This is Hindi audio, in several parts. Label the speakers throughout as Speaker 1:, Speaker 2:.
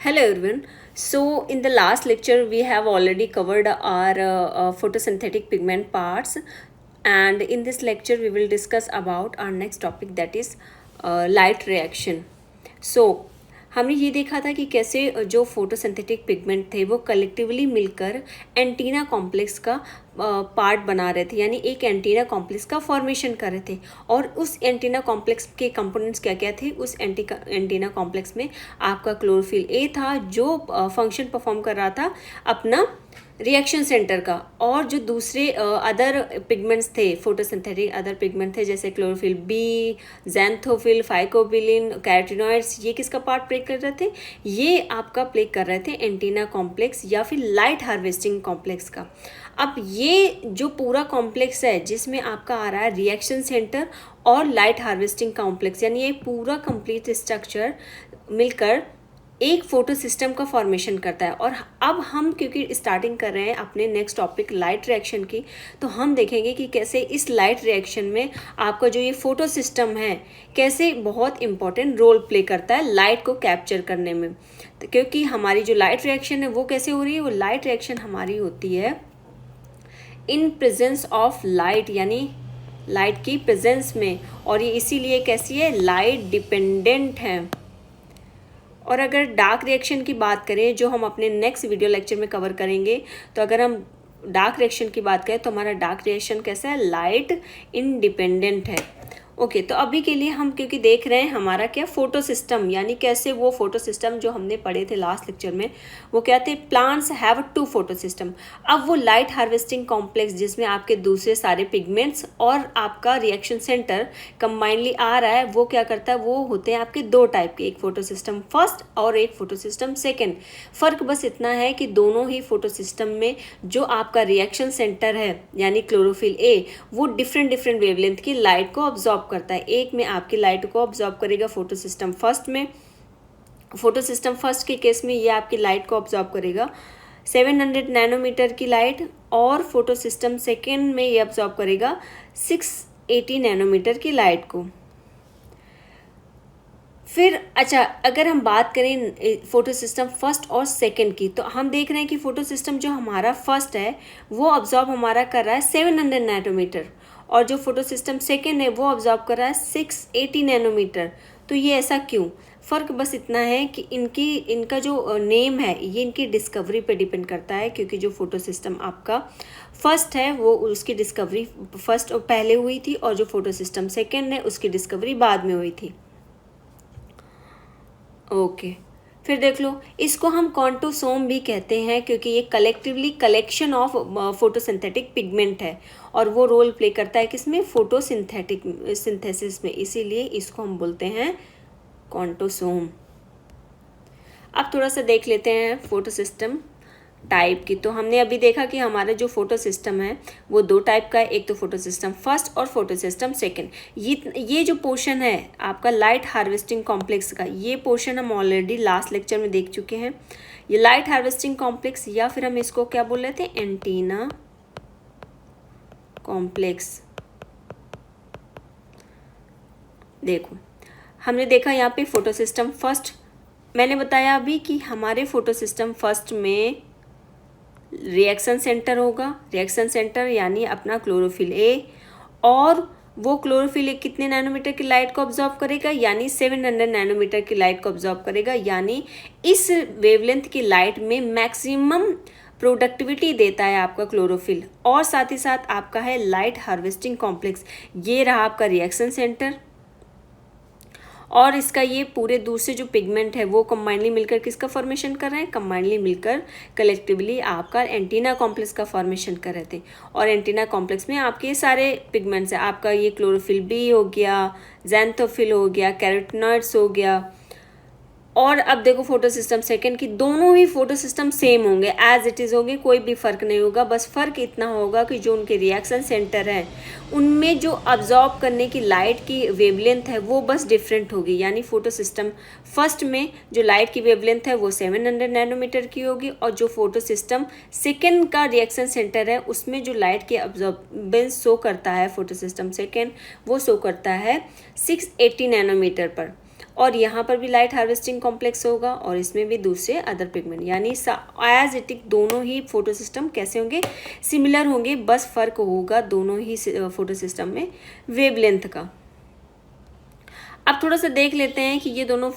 Speaker 1: Hello everyone. So in the last lecture we have already covered our photosynthetic pigment parts, and in this lecture we will discuss about our next topic, that is light reaction. So हमने ये देखा था कि कैसे जो फोटोसिंथेटिक पिगमेंट थे वो कलेक्टिवली मिलकर एंटीना कॉम्प्लेक्स का पार्ट बना रहे थे, यानी एक एंटीना कॉम्प्लेक्स का फॉर्मेशन कर रहे थे। और उस एंटीना कॉम्प्लेक्स के कंपोनेंट्स क्या क्या थे? उस एंटीना कॉम्प्लेक्स में आपका क्लोरोफिल ए था जो फंक्शन परफॉर्म कर रहा था अपना रिएक्शन सेंटर का, और जो दूसरे अदर पिगमेंट्स थे, फोटोसिंथेटिक अदर पिगमेंट थे जैसे chlorophyll B, xanthophyll, phycobilin, carotenoids, ये किसका पार्ट प्ले कर रहे थे? ये आपका प्ले कर रहे थे एंटीना कॉम्प्लेक्स या फिर लाइट हार्वेस्टिंग कॉम्प्लेक्स का। अब ये जो पूरा कॉम्प्लेक्स है जिसमें आपका आ रहा है रिएक्शन सेंटर और लाइट हार्वेस्टिंग कॉम्प्लेक्स, यानी ये पूरा कंप्लीट स्ट्रक्चर मिलकर एक फोटो सिस्टम का फॉर्मेशन करता है। और अब हम क्योंकि स्टार्टिंग कर रहे हैं अपने नेक्स्ट टॉपिक लाइट रिएक्शन की, तो हम देखेंगे कि कैसे इस लाइट रिएक्शन में आपका जो ये फोटो सिस्टम है कैसे बहुत इंपॉर्टेंट रोल प्ले करता है लाइट को कैप्चर करने में। तो क्योंकि हमारी जो लाइट रिएक्शन है वो कैसे हो रही है? वो लाइट रिएक्शन हमारी होती है इन प्रेजेंस ऑफ लाइट, यानी लाइट की प्रेजेंस में, और ये इसीलिए कैसी है? लाइट डिपेंडेंट है। और अगर डार्क रिएक्शन की बात करें जो हम अपने नेक्स्ट वीडियो लेक्चर में कवर करेंगे, तो अगर हम डार्क रिएक्शन की बात करें तो हमारा डार्क रिएक्शन कैसा है? लाइट इंडिपेंडेंट है। ओके, तो अभी के लिए हम क्योंकि देख रहे हैं हमारा क्या फोटो सिस्टम, यानी कैसे वो फोटो सिस्टम जो हमने पढ़े थे लास्ट लेक्चर में वो क्या थे? Plants have two photosystem. अब वो लाइट हार्वेस्टिंग कॉम्प्लेक्स जिसमें आपके दूसरे सारे पिगमेंट्स और आपका रिएक्शन सेंटर कंबाइनली आ रहा है, वो क्या करता है? वो होते हैं आपके दो टाइप के, एक फोटो सिस्टम फर्स्ट और एक फोटो सिस्टम सेकेंड। फ़र्क बस इतना है कि दोनों ही फोटो सिस्टम में जो आपका रिएक्शन सेंटर है यानी क्लोरोफिल ए, वो डिफरेंट वेवलेंथ की लाइट को ऑब्जॉर्ब करता है। एक में आपकी लाइट को ऑब्जॉर्ब करेगा फोटो सिस्टम फर्स्ट में, फोटो सिस्टम फर्स्ट के केस में ये आपकी लाइट को ऑब्जॉर्ब करेगा 700 नैनोमीटर की लाइट, और फोटो सिस्टम सेकेंड में ये ऑब्जॉर्ब करेगा 680 नैनोमीटर की लाइट को। फिर अच्छा, अगर हम बात करें फोटो सिस्टम फर्स्ट और सेकंड की, तो हम देख रहे हैं कि फोटो सिस्टम जो हमारा फर्स्ट है वो ऑब्जॉर्ब हमारा कर रहा है 700 नैनोमीटर, और जो फोटो सिस्टम सेकेंड है वो ऑब्जॉर्ब कर रहा है 680 नैनोमीटर। तो ये ऐसा क्यों? फ़र्क बस इतना है कि इनका जो नेम है ये इनकी डिस्कवरी पे डिपेंड करता है, क्योंकि जो फोटो सिस्टम आपका फर्स्ट है वो उसकी डिस्कवरी फर्स्ट और पहले हुई थी, और जो फोटो सिस्टम सेकेंड है उसकी डिस्कवरी बाद में हुई थी। ओके, फिर देख लो, इसको हम कॉन्टोसोम भी कहते हैं क्योंकि ये collectively collection of photosynthetic pigment है, और वो रोल प्ले करता है किसमें? फोटोसिंथेटिक सिंथेसिस में, इसीलिए इसको हम बोलते हैं कॉन्टोसोम। अब थोड़ा सा देख लेते हैं फोटो सिस्टम टाइप की। तो हमने अभी देखा कि हमारा जो फोटो सिस्टम है वो दो टाइप का है, एक तो फोटो सिस्टम फर्स्ट और फोटो सिस्टम सेकेंड। ये जो पोर्शन है आपका लाइट हार्वेस्टिंग कॉम्प्लेक्स का, ये पोर्शन हम ऑलरेडी लास्ट लेक्चर में देख चुके हैं। ये लाइट हार्वेस्टिंग कॉम्प्लेक्स, या फिर हम इसको क्या बोल रहे थे? Antenna complex. देखो, हमने देखा यहाँ पे फोटो सिस्टम फर्स्ट, मैंने बताया अभी कि हमारे फोटो सिस्टम फर्स्ट में रिएक्शन सेंटर होगा, रिएक्शन सेंटर यानी अपना क्लोरोफिल ए, और वो क्लोरोफिल ए कितने नैनोमीटर की लाइट को ऑब्जॉर्व करेगा? यानी 700 नैनोमीटर की लाइट को ऑब्जॉर्व करेगा, यानी इस वेवलेंथ की लाइट में मैक्सिमम प्रोडक्टिविटी देता है आपका क्लोरोफिल। और साथ ही साथ आपका है लाइट हार्वेस्टिंग कॉम्प्लेक्स, ये रहा आपका रिएक्शन सेंटर, और इसका ये पूरे दूसरे जो पिगमेंट है वो कंबाइनली मिलकर किसका फॉर्मेशन कर रहे हैं? कंबाइनली मिलकर कलेक्टिवली आपका एंटीना कॉम्प्लेक्स का फॉर्मेशन कर रहे थे। और एंटीना कॉम्प्लेक्स में आपके ये सारे पिगमेंट्स हैं, आपका ये क्लोरोफिल बी हो गया, ज़ैंथोफिल हो गया, कैरोटिनॉइड्स हो गया। और अब देखो फोटो सिस्टम सेकेंड की, दोनों ही फोटो सिस्टम सेम होंगे, एज इट इज़ होंगे, कोई भी फ़र्क नहीं होगा। बस फ़र्क इतना होगा कि जो उनके रिएक्शन सेंटर हैं उनमें जो अब्जॉर्ब करने की लाइट की वेवलेंथ है वो बस डिफरेंट होगी। यानी फोटो सिस्टम फर्स्ट में जो लाइट की वेवलेंथ है वो 700 नैनोमीटर की होगी, और जो फोटो सिस्टम सेकेंड का रिएक्शन सेंटर है उसमें जो लाइट की अब्जॉर्बेंस शो करता है फोटो सिस्टम सेकेंड, वो शो करता है 680 नैनोमीटर पर। और यहाँ पर भी लाइट हार्वेस्टिंग कॉम्प्लेक्स होगा और इसमें भी दूसरे अदर पिगमेंट, यानी एज इट इज दोनों ही फोटो सिस्टम कैसे होंगे, सिमिलर होंगे, बस फर्क होगा दोनों ही फोटो सिस्टम में वेवलेंथ का। अब थोड़ा सा देख लेते हैं कि ये दोनों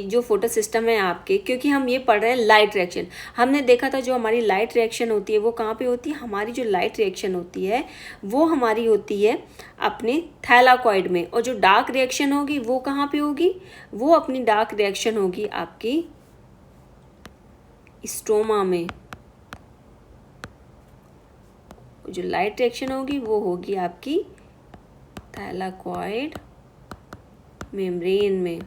Speaker 1: जो फोटो सिस्टम है आपके, क्योंकि हम ये पढ़ रहे हैं लाइट रिएक्शन। हमने देखा था जो हमारी लाइट रिएक्शन होती है वो कहाँ पे होती है, हमारी जो लाइट रिएक्शन होती है वो हमारी होती है अपने थैलाकॉइड में, और जो डार्क रिएक्शन होगी वो कहाँ पे होगी, वो अपनी डार्क रिएक्शन होगी आपकी स्ट्रोमा में। जो लाइट रिएक्शन होगी वो होगी आपकी थैलाकॉइड मेम्ब्रेन में।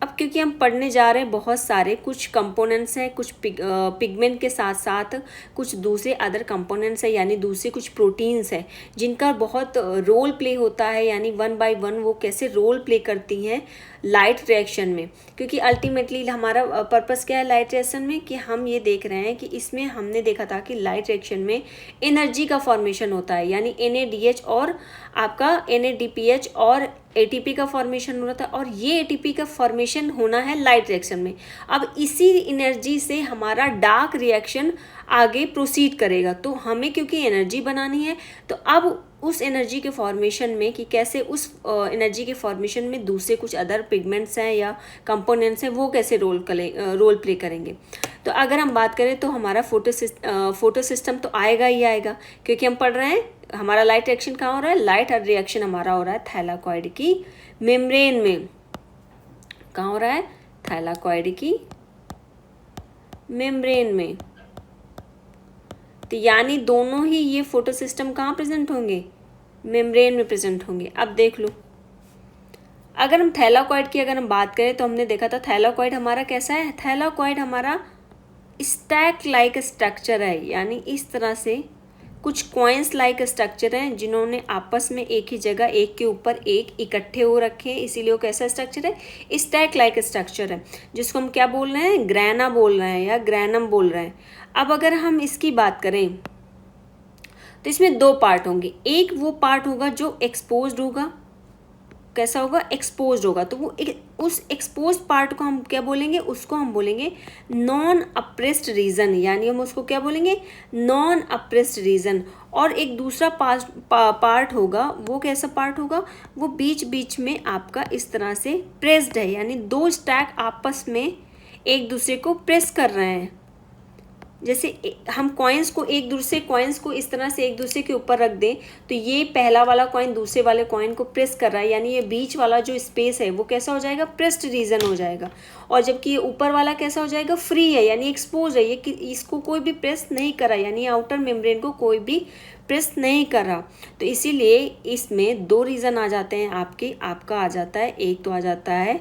Speaker 1: अब क्योंकि हम पढ़ने जा रहे हैं बहुत सारे कुछ कंपोनेंट्स हैं, कुछ पिगमेंट के साथ साथ कुछ दूसरे अदर कंपोनेंट्स हैं, यानी दूसरे कुछ प्रोटीन्स हैं जिनका बहुत रोल प्ले होता है, यानी वन बाय वन वो कैसे रोल प्ले करती हैं लाइट रिएक्शन में। क्योंकि अल्टीमेटली हमारा पर्पस क्या है लाइट रिएक्शन में, कि हम ये देख रहे हैं कि इसमें हमने देखा था कि लाइट रिएक्शन में एनर्जी का फॉर्मेशन होता है, यानी NADH और आपका NADPH और ATP का फॉर्मेशन हो रहा था, और ये ATP का फॉर्मेशन होना है लाइट रिएक्शन में। अब इसी एनर्जी से हमारा डार्क रिएक्शन आगे प्रोसीड करेगा, तो हमें क्योंकि एनर्जी बनानी है, तो अब उस एनर्जी के फॉर्मेशन में कि कैसे उस एनर्जी के फॉर्मेशन में दूसरे कुछ अदर पिगमेंट्स हैं या कंपोनेंट्स हैं वो कैसे रोल प्ले करेंगे। तो अगर हम बात करें तो हमारा फोटो सिस्टम तो आएगा ही आएगा, क्योंकि हम पढ़ रहे हैं हमारा लाइट रिएक्शन कहाँ हो रहा है, लाइट रिएक्शन हमारा हो रहा है थैलाकॉइड की मेम्ब्रेन में। कहाँ हो रहा है, थैलाकॉइड की मेम्ब्रेन में। तो यानी दोनों ही ये फोटो सिस्टम कहाँ प्रेजेंट होंगे, मेम्ब्रेन में प्रेजेंट होंगे। अब देख लो, अगर हम थैलाकॉइड की अगर हम बात करें तो हमने देखा था थैलाकॉइड हमारा कैसा है, थैलाकॉइड हमारा स्टैक लाइक स्ट्रक्चर है, यानी इस तरह से कुछ कॉइन्स लाइक स्ट्रक्चर हैं जिन्होंने आपस में एक ही जगह एक के ऊपर एक इकट्ठे हो रखे हैं, इसीलिए वो कैसा स्ट्रक्चर है, स्टैक लाइक स्ट्रक्चर है, जिसको हम क्या बोल रहे हैं, ग्रैना बोल रहे हैं या ग्रैनम बोल रहे हैं। अब अगर हम इसकी बात करें तो इसमें दो पार्ट होंगे, एक वो पार्ट होगा जो एक्सपोज्ड होगा, कैसा होगा, एक्सपोज्ड होगा, तो वो उस एक्सपोज्ड पार्ट को हम क्या बोलेंगे, उसको हम बोलेंगे नॉन अप्रेस्ड रीजन, यानी हम उसको क्या बोलेंगे, नॉन अप्रेस्ड रीजन। और एक दूसरा पार्ट होगा, वो कैसा पार्ट होगा, वो बीच बीच में आपका इस तरह से प्रेस्ड है, यानी दो स्टैक आपस में एक दूसरे को प्रेस कर रहे हैं। जैसे हम कॉइन्स को इस तरह से एक दूसरे के ऊपर रख दें तो ये पहला वाला कॉइन दूसरे वाले कॉइन को प्रेस कर रहा है, यानी ये बीच वाला जो स्पेस है वो कैसा हो जाएगा, प्रेस्ड रीजन हो जाएगा। और जबकि ये ऊपर वाला कैसा हो जाएगा, फ्री है, यानी एक्सपोज है, ये इसको कोई भी प्रेस नहीं कर रहा, यानी आउटर मेम्ब्रेन को कोई भी प्रेस नहीं कर रहा। तो इसीलिए इसमें दो रीज़न आ जाते हैं आपका आ जाता है, एक तो आ जाता है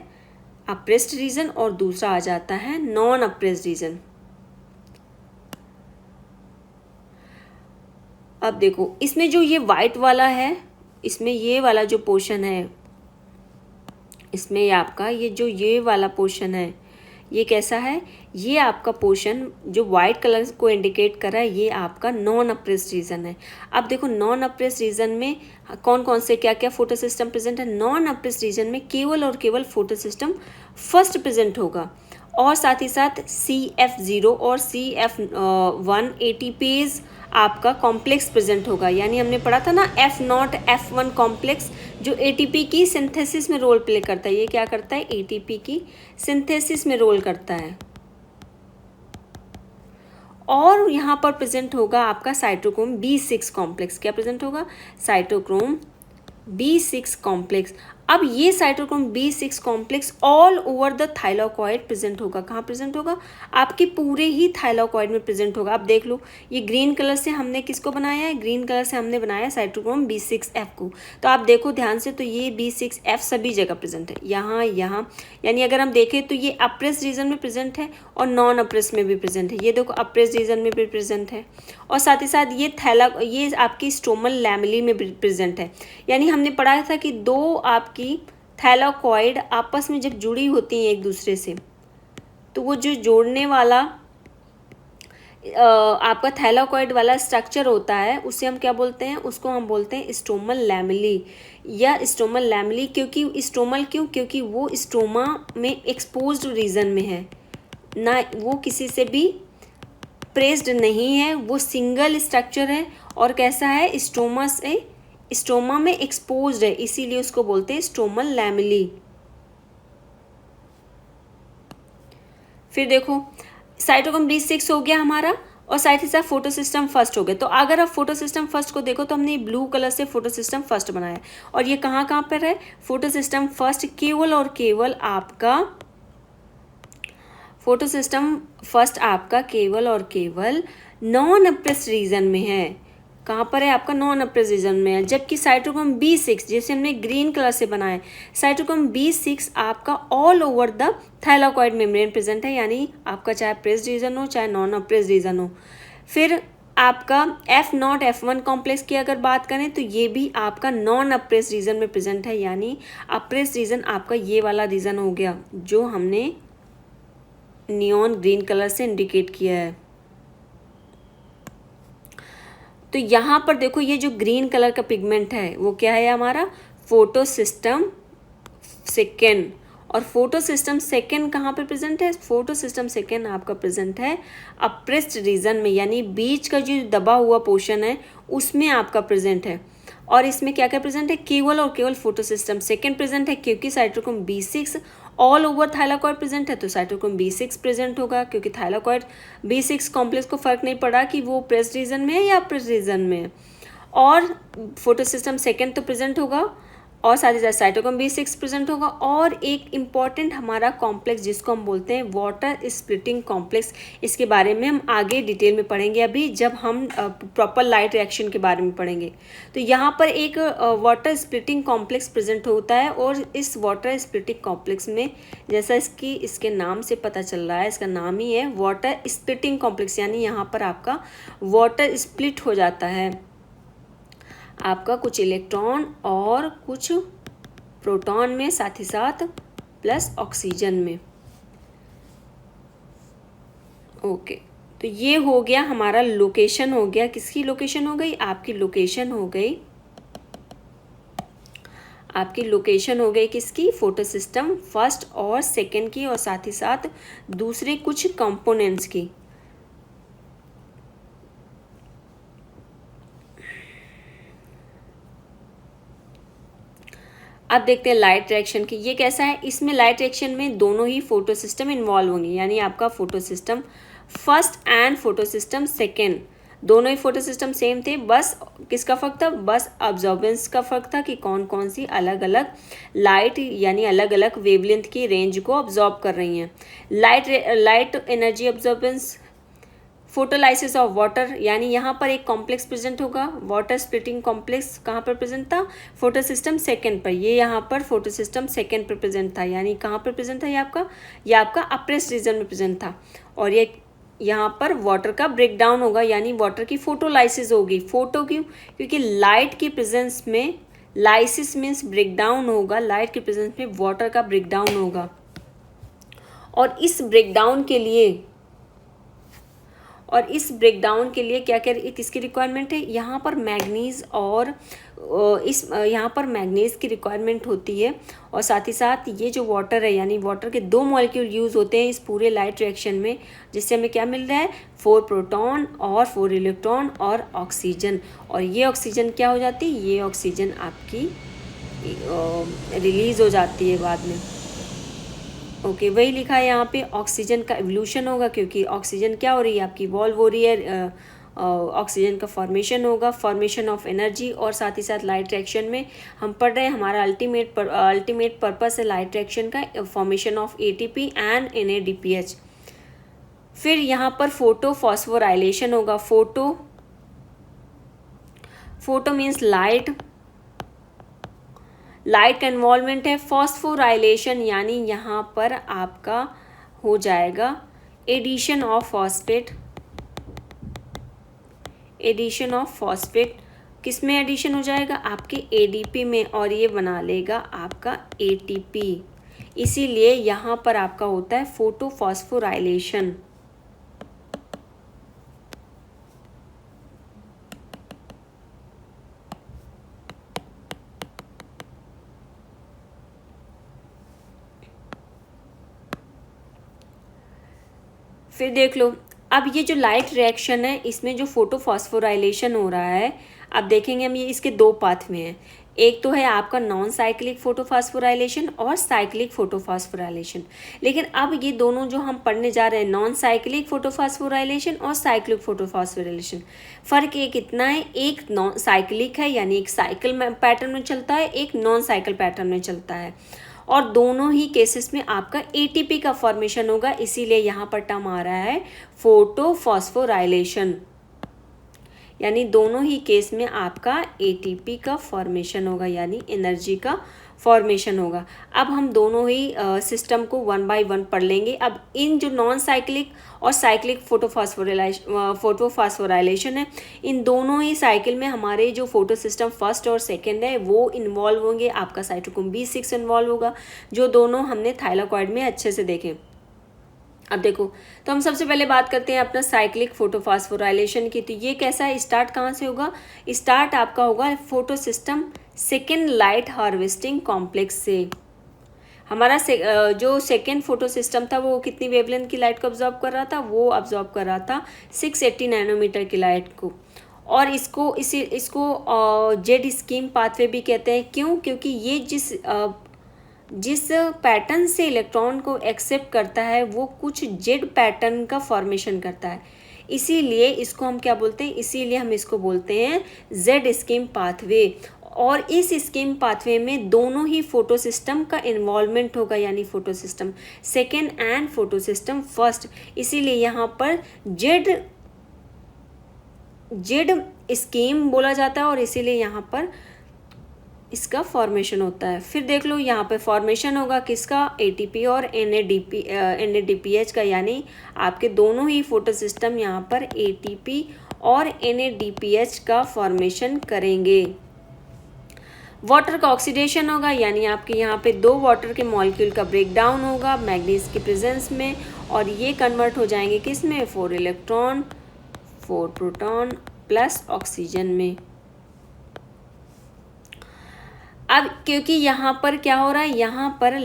Speaker 1: अप्रेस्ड रीजन और दूसरा आ जाता है नॉन अप्रेस्ड रीजन। अब देखो इसमें जो ये वाइट वाला है, इसमें ये वाला जो पोर्शन है, इसमें आपका ये वाला पोर्शन है, ये कैसा है, ये आपका पोर्शन जो वाइट कलर को इंडिकेट कर रहा है ये आपका नॉन अप्रेस्ड रीजन है। अब देखो नॉन अप्रेस्ड रीजन में कौन कौन से क्या क्या फोटो सिस्टम प्रेजेंट है, नॉन अप्रेस्ड रीजन में केवल और केवल फोटो सिस्टम फर्स्ट प्रेजेंट होगा, और साथ ही साथ CF0 और CF1 ATPase आपका कॉम्प्लेक्स प्रेजेंट होगा। यानी हमने पढ़ा था ना F0 F1 कॉम्प्लेक्स जो ATP की सिंथेसिस में रोल प्ले करता है, ये क्या करता है, ATP की सिंथेसिस में रोल करता है। और यहाँ पर प्रेजेंट होगा आपका साइटोक्रोम B6 कॉम्प्लेक्स, क्या प्रेजेंट होगा, साइटोक्रोम B6 कॉम्प्लेक्स। अब ये cytochrome B6 complex all over the thylakoid present होगा, कहाँ प्रेजेंट होगा, आपके पूरे ही थाइलाकॉइड में प्रेजेंट होगा। अब देख लो ये ग्रीन कलर से हमने किसको बनाया है, ग्रीन कलर से हमने बनाया है साइटोक्रोम B6F को। तो आप देखो ध्यान से, तो ये B6F सभी जगह प्रेजेंट है, यहाँ यहाँ, यानी अगर हम देखें तो ये अप्रेस्ड रीजन में प्रेजेंट है और नॉन अप्रेस्ड में भी प्रेजेंट है। ये देखो अप्रेस्ड रीजन में भी प्रेजेंट है, और साथ ही साथ ये आपकी स्ट्रोमल लैमेली में प्रेजेंट है। यानी हमने पढ़ा था कि दो आपकी थैलाकॉइड आपस में जब जुड़ी होती हैं एक दूसरे से, तो वो जो जोड़ने वाला आपका थैलाकॉइड वाला स्ट्रक्चर होता है, उसे हम क्या बोलते हैं, उसको हम बोलते हैं स्टोमल लैमेली या स्टोमल लैमेली। क्योंकि स्टोमल क्यों, क्योंकि वो स्टोमा में एक्सपोज्ड रीजन में है ना, वो किसी से भी प्रेस्ड नहीं है, वो सिंगल स्ट्रक्चर है और कैसा है, स्टोमा में एक्सपोज्ड है, इसीलिए उसको बोलते हैं स्टोमल लैमेली। फिर देखो साइटोक्रोम B6 हो गया हमारा और साथ ही साथ फोटोसिस्टम फर्स्ट हो गया। तो अगर आप फोटोसिस्टम फर्स्ट को देखो तो हमने ब्लू कलर से फोटोसिस्टम फर्स्ट बनाया और ये कहाँ कहाँ पर है, फोटोसिस्टम फर्स्ट केवल और केवल आपका फोटोसिस्टम फर्स्ट आपका केवल और केवल नॉन अप्रेस्ड रीजन में है। कहाँ पर है आपका, नॉन अप्रेस्ड रीजन में है। जबकि साइटोक्रोम B6 जैसे हमने ग्रीन कलर से बनाया, साइटोक्रोम B6 आपका all over the thylakoid membrane present है, यानी आपका चाहे प्रेस्ड रीजन हो चाहे नॉन अप्रेस्ड रीजन हो। फिर आपका F0 F1 कॉम्प्लेक्स की अगर बात करें तो ये भी आपका नॉन अप्रेस्ड रीजन में प्रेजेंट है, यानी अप्रेस्ड रीजन आपका ये वाला रीजन हो गया जो हमने नियॉन ग्रीन कलर से इंडिकेट किया है। तो यहाँ पर देखो ये जो ग्रीन कलर का पिगमेंट है वो क्या है हमारा, फोटोसिस्टम सेकेंड। और फोटोसिस्टम सेकेंड कहाँ पे प्रेजेंट है, फोटोसिस्टम सेकेंड आपका प्रेजेंट है अप्रेस्ड रीजन में, यानी बीच का जो दबा हुआ पोर्शन है उसमें आपका प्रेजेंट है। और इसमें क्या क्या प्रेजेंट है, केवल और केवल फोटोसिस्टम सेकेंड प्रेजेंट है, क्योंकि cytochrome B6 all over thylakoid present है तो साइटोक्रोम B6 प्रेजेंट होगा, क्योंकि थाइलाकॉइड B6 कॉम्प्लेक्स को फर्क नहीं पड़ा कि वो प्रेस्ड रीजन में है या अप्रेस्ड रीजन में है। और फोटोसिस्टम सेकेंड तो प्रेजेंट होगा और साथ ही साथ साइटोक्रोम B6 प्रेजेंट होगा। और एक इम्पॉर्टेंट हमारा कॉम्प्लेक्स जिसको हम बोलते हैं वाटर स्प्लिटिंग कॉम्प्लेक्स, इसके बारे में हम आगे डिटेल में पढ़ेंगे अभी जब हम प्रॉपर लाइट रिएक्शन के बारे में पढ़ेंगे। तो यहाँ पर एक वाटर स्प्लिटिंग कॉम्प्लेक्स प्रेजेंट होता है और इस वाटर स्प्लिटिंग कॉम्प्लेक्स में जैसा इसके नाम से पता चल रहा है, इसका नाम ही है वाटर स्प्लिटिंग कॉम्प्लेक्स, यानी यहाँ पर आपका वाटर स्प्लिट हो जाता है आपका कुछ इलेक्ट्रॉन और कुछ प्रोटॉन में, साथ ही साथ प्लस ऑक्सीजन में। ओके, तो ये हो गया हमारा लोकेशन हो गया, किसकी लोकेशन हो गई, आपकी लोकेशन हो गई, आपकी लोकेशन हो गई किसकी, फोटोसिस्टम फर्स्ट और सेकेंड की और साथ ही साथ दूसरे कुछ कंपोनेंट्स की। अब देखते हैं लाइट रिएक्शन की, ये कैसा है, इसमें लाइट रिएक्शन में दोनों ही फोटोसिस्टम इन्वॉल्व होंगे, यानी आपका photosystem first and photosystem second दोनों ही फोटोसिस्टम सेम थे, बस किसका फर्क था, बस अब्जॉर्बेंस का फर्क था कि कौन कौन सी अलग अलग लाइट यानी अलग अलग वेवलेंथ की रेंज को अब्जॉर्ब कर रही हैं। Light energy absorbance, photolysis of water, यानी यहाँ पर एक कॉम्प्लेक्स प्रेजेंट होगा, वाटर स्प्लिटिंग कॉम्प्लेक्स कहाँ पर प्रेजेंट था, फोटोसिस्टम सेकेंड पर, ये यहाँ पर फोटोसिस्टम सेकेंड पर प्रेजेंट था, यानी कहाँ पर प्रेजेंट था ये आपका अप्रेस्ड रीजन में प्रेजेंट था। और ये यहाँ पर वाटर का ब्रेकडाउन होगा, यानी वाटर की फोटोलाइसिस होगी। फोटो क्यों, क्योंकि लाइट की प्रेजेंस में, लाइसिस मीन्स ब्रेकडाउन होगा, लाइट की प्रेजेंस में वाटर का ब्रेकडाउन होगा। और इस ब्रेकडाउन के लिए क्या क्या किसकी रिक्वायरमेंट है, यहाँ पर मैग्नीज और यहाँ पर मैग्नीज की रिक्वायरमेंट होती है। और साथ ही साथ ये जो वाटर है, यानी वाटर के 2 मॉलिक्यूल यूज़ होते हैं इस पूरे लाइट रिएक्शन में, जिससे हमें क्या मिल रहा है, 4 प्रोटॉन और 4 इलेक्ट्रॉन और ऑक्सीजन। और ये ऑक्सीजन क्या हो जाती है, ये ऑक्सीजन आपकी रिलीज़ हो जाती है बाद में। ओके, वही लिखा है यहाँ पे, ऑक्सीजन का एवोल्यूशन होगा, क्योंकि ऑक्सीजन क्या हो रही है, आपकी इवॉल्व हो रही है, ऑक्सीजन का फॉर्मेशन होगा, फॉर्मेशन ऑफ एनर्जी। और साथ ही साथ लाइट रिएक्शन में हम पढ़ रहे हैं, हमारा अल्टीमेट पर्पस है लाइट रिएक्शन का, formation of ATP and NADPH। फिर यहाँ पर फोटो फॉस्फोराइलेशन होगा, फोटो मीन्स लाइट का इन्वॉल्वमेंट है, फॉस्फोराइलेशन यानी यहाँ पर आपका हो जाएगा एडिशन ऑफ फॉस्फेट, किस में एडिशन हो जाएगा, आपके ADP में, और ये बना लेगा आपका ATP। इसीलिए यहाँ पर आपका होता है फोटो फॉस्फोराइलेशन। फिर देख लो, अब ये जो लाइट रिएक्शन है इसमें जो फोटोफॉस्फोराइलेशन हो रहा है, अब देखेंगे हम ये इसके दो पाथ में है। एक तो है आपका नॉन साइक्लिक फोटोफॉस्फोराइलेशन और साइक्लिक फोटोफॉस्फोराइलेशन। लेकिन अब ये दोनों जो हम पढ़ने जा रहे हैं, नॉन साइक्लिक फोटोफॉस्फोराइलेशन और साइक्लिक फोटोफॉस्फोराइलेशन, फ़र्क एक इतना है, एक नॉन साइक्लिक है यानी एक साइकिल पैटर्न में चलता है, एक नॉन साइकिल पैटर्न में चलता है, और दोनों ही केसेस में आपका एटीपी का फॉर्मेशन होगा, इसीलिए यहाँ पर टर्म आ रहा है फोटोफॉस्फोराइलेशन। यानी दोनों ही केस में आपका एटीपी का फॉर्मेशन होगा, यानी एनर्जी का फॉर्मेशन होगा। अब हम दोनों ही सिस्टम को वन बाय वन पढ़ लेंगे। अब इन जो नॉन साइक्लिक और साइक्लिक फोटोफॉस्फोराइलेशन है, इन दोनों ही साइकिल में हमारे जो फोटो सिस्टम फर्स्ट और सेकेंड है वो इन्वॉल्व होंगे। आपका साइटोक्रोम B6 इन्वॉल्व होगा, जो दोनों हमने थाइलाकॉइड में अच्छे से देखे। अब देखो, तो हम सबसे पहले बात करते हैं अपना साइक्लिक फोटोफॉस्फोराइलेशन की। तो ये कैसा है, स्टार्ट कहाँ से होगा, स्टार्ट आपका होगा photo system second light harvesting complex से। हमारा जो सेकेंड फोटो सिस्टम था वो कितनी वेवलेंथ की लाइट को ऑब्जॉर्व कर रहा था, वो ऑब्जॉर्व कर रहा था 680 नैनोमीटर की लाइट को। और इसको जेड स्कीम पाथवे भी कहते हैं। क्यों, क्योंकि ये जिस पैटर्न से इलेक्ट्रॉन को एक्सेप्ट करता है वो कुछ जेड पैटर्न का फॉर्मेशन करता है, इसीलिए इसको हम क्या बोलते हैं, इसीलिए हम इसको बोलते हैं जेड स्कीम पाथवे। और इस स्कीम पाथवे में दोनों ही फोटो सिस्टम का इन्वॉल्वमेंट होगा, यानी photo system second and photo system first, इसीलिए यहाँ पर जेड स्कीम बोला जाता है और इसीलिए यहाँ पर इसका फॉर्मेशन होता है। फिर देख लो, यहाँ पे फॉर्मेशन होगा किसका, एटीपी और NADPH का, यानी आपके दोनों ही फोटो सिस्टम यहाँ पर एटीपी और NADPH का फॉर्मेशन करेंगे। वाटर का ऑक्सीडेशन होगा, यानी आपके यहाँ पे दो वाटर के मॉलिक्यूल का ब्रेक डाउन होगा मैग्नीज की प्रेजेंस में, और ये कन्वर्ट हो जाएंगे किस में, 4 इलेक्ट्रॉन 4 प्रोटॉन प्लस ऑक्सीजन में। अब क्योंकि यहाँ पर क्या हो रहा है, यहाँ पर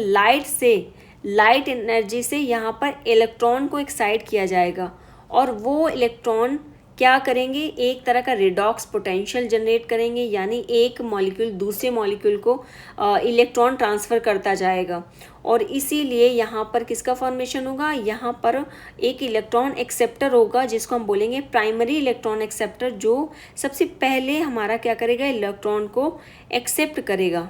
Speaker 1: लाइट एनर्जी से यहाँ पर इलेक्ट्रॉन को एक्साइट किया जाएगा, और वो इलेक्ट्रॉन क्या करेंगे, एक तरह का रिडॉक्स पोटेंशियल जनरेट करेंगे, यानी एक मॉलिक्यूल दूसरे मॉलिक्यूल को इलेक्ट्रॉन ट्रांसफ़र करता जाएगा। और इसीलिए यहाँ पर किसका फॉर्मेशन होगा, यहाँ पर एक इलेक्ट्रॉन एक्सेप्टर होगा जिसको हम बोलेंगे प्राइमरी इलेक्ट्रॉन एक्सेप्टर, जो सबसे पहले हमारा क्या करेगा, इलेक्ट्रॉन को एक्सेप्ट करेगा।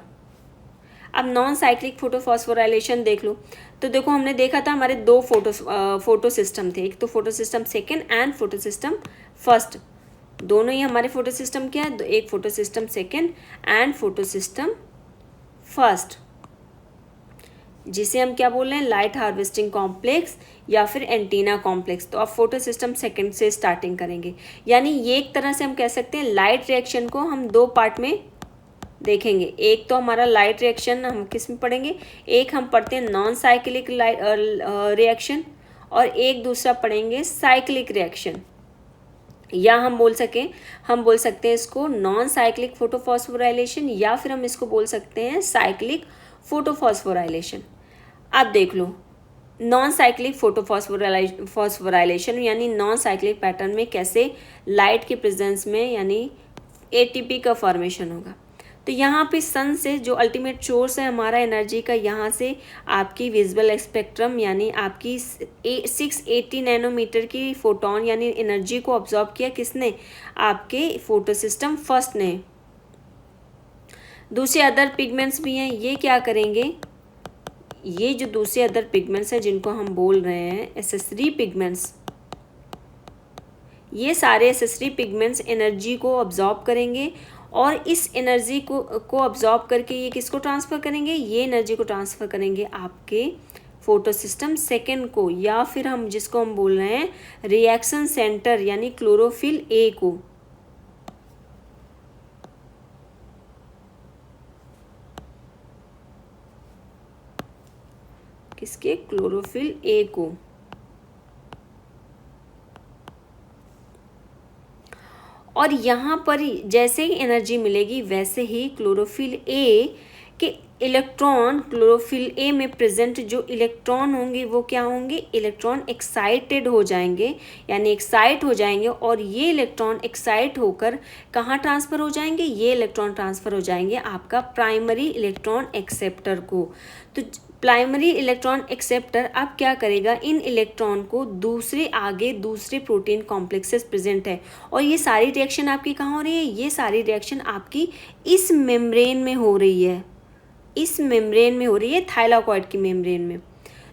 Speaker 1: अब नॉन साइक्लिक फोटोफॉस्फोराइलेशन देख लो, तो देखो हमने देखा था हमारे दो फोटो सिस्टम थे, एक तो photo system second and photo system first. दोनों ही हमारे फोटो सिस्टम क्या है, एक photo system second and photo system first, जिसे हम क्या बोल रहे हैं, लाइट हार्वेस्टिंग कॉम्प्लेक्स या फिर एंटीना कॉम्प्लेक्स। तो अब फोटो सिस्टम सेकेंड से स्टार्टिंग करेंगे, यानी ये एक तरह से हम कह सकते हैं लाइट रिएक्शन को हम दो पार्ट में देखेंगे। एक तो हमारा लाइट रिएक्शन हम किस में पढ़ेंगे, एक हम पढ़ते हैं नॉन साइक्लिक रिएक्शन, और एक दूसरा पढ़ेंगे साइक्लिक रिएक्शन, या हम बोल सकते हैं इसको नॉन साइक्लिक फोटोफॉस्फोराइलेशन, या फिर हम इसको बोल सकते हैं साइक्लिक फोटोफॉस्फोराइलेशन। अब देख लो, नॉन साइक्लिक फोटोफॉस्फोराइलेशन यानी नॉन साइक्लिक पैटर्न में कैसे लाइट के प्रेजेंस में यानी एटीपी का फॉर्मेशन होगा। तो यहाँ पे सन से जो अल्टीमेट सोर्स है हमारा एनर्जी का, यहाँ से आपकी विजिबल स्पेक्ट्रम यानी आपकी 680 नैनोमीटर की फोटोन यानी एनर्जी को ऑब्जॉर्व किया किसने, आपके फोटो सिस्टम फर्स्ट ने। दूसरे अदर पिगमेंट्स भी हैं, ये क्या करेंगे, ये जो दूसरे अदर पिगमेंट्स हैं जिनको हम बोल रहे हैं एसेसरी पिगमेंट्स, ये सारे एसेसरी पिगमेंट्स एनर्जी को ऑब्जॉर्व करेंगे, और इस एनर्जी को ऑब्जॉर्व करके ये किसको ट्रांसफ़र करेंगे, ये एनर्जी को ट्रांसफ़र करेंगे आपके फोटो सिस्टम सेकेंड को, या फिर हम जिसको हम बोल रहे हैं रिएक्शन सेंटर यानी क्लोरोफिल ए को। किसके, क्लोरोफिल ए को। और यहाँ पर जैसे ही एनर्जी मिलेगी वैसे ही क्लोरोफिल ए कि इलेक्ट्रॉन क्लोरोफिल ए में प्रेजेंट जो इलेक्ट्रॉन होंगे वो क्या होंगे, इलेक्ट्रॉन एक्साइटेड हो जाएंगे, यानी एक्साइट हो जाएंगे, और ये इलेक्ट्रॉन एक्साइट होकर कहाँ ट्रांसफ़र हो जाएंगे, ये इलेक्ट्रॉन ट्रांसफ़र हो जाएंगे आपका प्राइमरी इलेक्ट्रॉन एक्सेप्टर को। तो प्राइमरी इलेक्ट्रॉन एक्सेप्टर अब क्या करेगा, इन इलेक्ट्रॉन को दूसरे प्रोटीन कॉम्प्लेक्सेस प्रेजेंट है, और ये सारी रिएक्शन आपकी कहाँ हो रही है, ये सारी रिएक्शन आपकी इस मेम्ब्रेन में हो रही है, इस मेम्ब्रेन में हो रही है, थाइलाकॉइड की मेम्ब्रेन में।